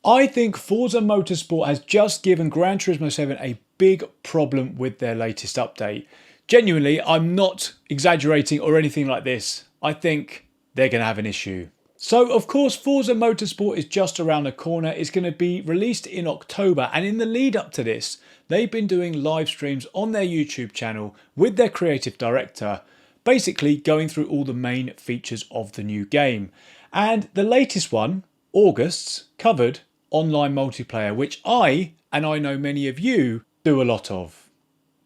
I think Forza Motorsport has just given Gran Turismo 7 a big problem with their latest update. Genuinely, I'm not exaggerating or anything like this. I think they're going to have an issue. So, of course, Forza Motorsport is just around the corner. It's going to be released in October. And in the lead up to this, they've been doing live streams on their YouTube channel with their creative director, basically going through all the main features of the new game. And the latest one, August's, covered online multiplayer, which I know many of you, do a lot of.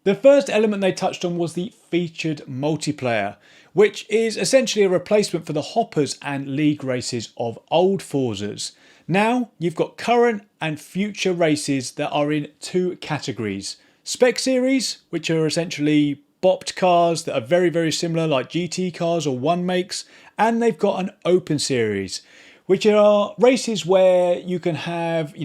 The first element they touched on was the featured multiplayer, which is essentially a replacement for the hoppers and league races of old Forzas. Now you've got current and future races that are in two categories. Spec series, which are essentially bopped cars that are very, very similar, like GT cars or one makes, and they've got an open series, which are races where you can have,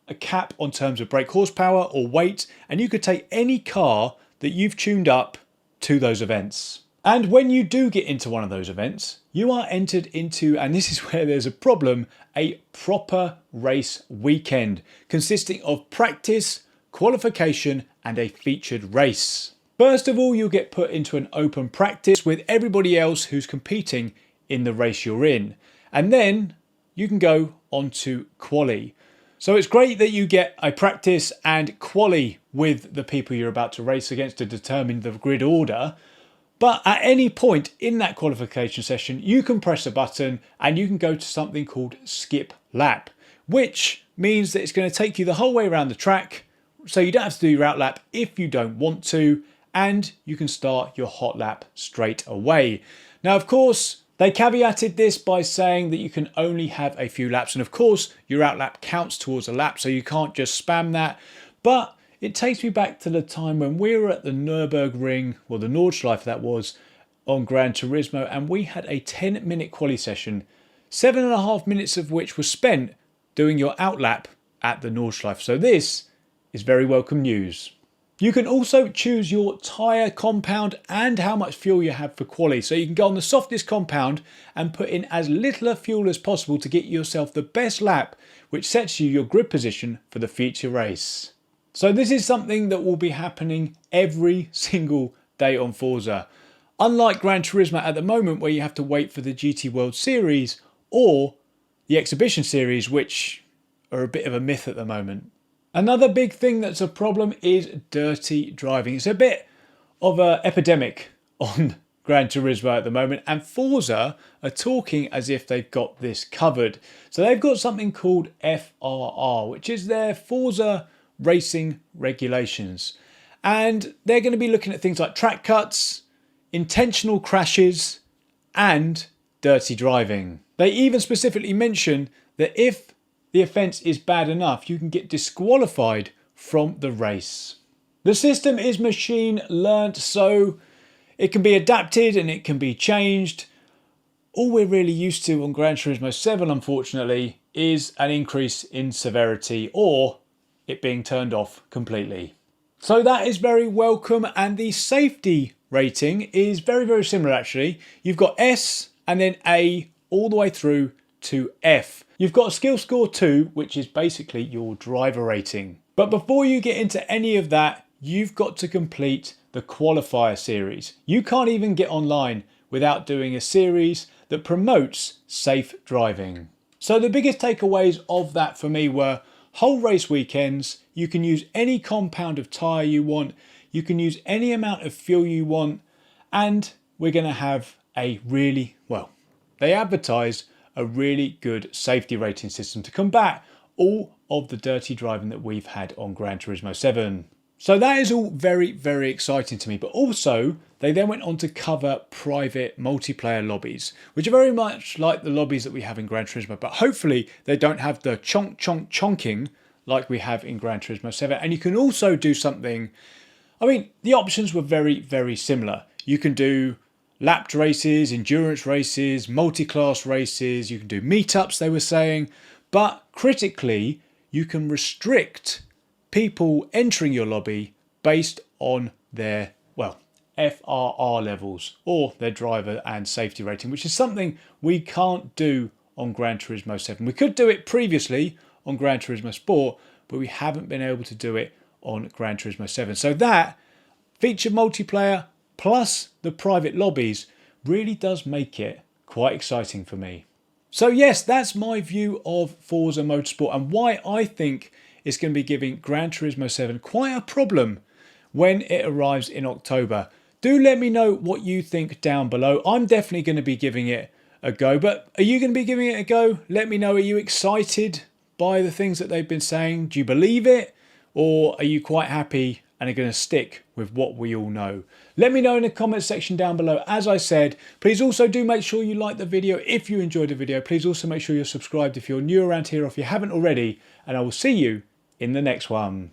a cap on terms of brake horsepower or weight, and you could take any car that you've tuned up to those events. And when you do get into one of those events, you are entered into, and this is where there's a problem, a proper race weekend consisting of practice, qualification, and a featured race. First of all, you'll get put into an open practice with everybody else who's competing in the race you're in. And then you can go on to quali. So it's great that you get a practice and quali with the people you're about to race against to determine the grid order. But at any point in that qualification session, you can press a button and you can go to something called skip lap, which means that it's going to take you the whole way around the track. So you don't have to do your out lap if you don't want to, and you can start your hot lap straight away. Now, of course, they caveated this by saying that you can only have a few laps. And of course, your out lap counts towards a lap, so you can't just spam that. But it takes me back to the time when we were at the Nürburgring, or the Nordschleife that was, on Gran Turismo, and we had a 10-minute quali session, 7.5 minutes of which was spent doing your out lap at the Nordschleife. So this is very welcome news. You can also choose your tyre compound and how much fuel you have for quali. So you can go on the softest compound and put in as little fuel as possible to get yourself the best lap, which sets you your grid position for the future race. So this is something that will be happening every single day on Forza. Unlike Gran Turismo at the moment, where you have to wait for the GT World Series or the Exhibition Series, which are a bit of a myth at the moment. Another big thing that's a problem is dirty driving. It's a bit of an epidemic on Gran Turismo at the moment, and Forza are talking as if they've got this covered. So they've got something called FRR, which is their Forza racing regulations. And they're going to be looking at things like track cuts, intentional crashes, and dirty driving. They even specifically mention that if the offence is bad enough, you can get disqualified from the race. The system is machine learnt, so it can be adapted and it can be changed. All we're really used to on Gran Turismo 7, unfortunately, is an increase in severity or it being turned off completely. So that is very welcome, and the safety rating is very, very similar actually. You've got S and then A all the way through to F. You've got a skill score 2, which is basically your driver rating. But before you get into any of that, you've got to complete the qualifier series. You can't even get online without doing a series that promotes safe driving. So the biggest takeaways of that for me were whole race weekends. You can use any compound of tyre you want. You can use any amount of fuel you want. And we're going to have a really, well, they advertised a really good safety rating system to combat all of the dirty driving that we've had on Gran Turismo 7. So that is all very, very exciting to me. But also, they then went on to cover private multiplayer lobbies, which are very much like the lobbies that we have in Gran Turismo. But hopefully, they don't have the chonk, chonk, chonking like we have in Gran Turismo 7. And you can also do something, I mean, the options were very, very similar. You can do lapped races, endurance races, multi-class races, you can do meetups, they were saying, but critically, you can restrict people entering your lobby based on their, well, FRR levels or their driver and safety rating, which is something we can't do on Gran Turismo 7. We could do it previously on Gran Turismo Sport, but we haven't been able to do it on Gran Turismo 7. So that featured multiplayer plus the private lobbies really does make it quite exciting for me. So yes, that's my view of Forza Motorsport and why I think it's going to be giving Gran Turismo 7 quite a problem when it arrives in October. Do let me know what you think down below. I'm definitely going to be giving it a go, but are you going to be giving it a go? Let me know. Are you excited by the things that they've been saying? Do you believe it? Or are you quite happy and are going to stick with what we all know? Let me know in the comment section down below. As I said, please also do make sure you like the video if you enjoyed the video. Please also make sure you're subscribed if you're new around here or if you haven't already. And I will see you in the next one.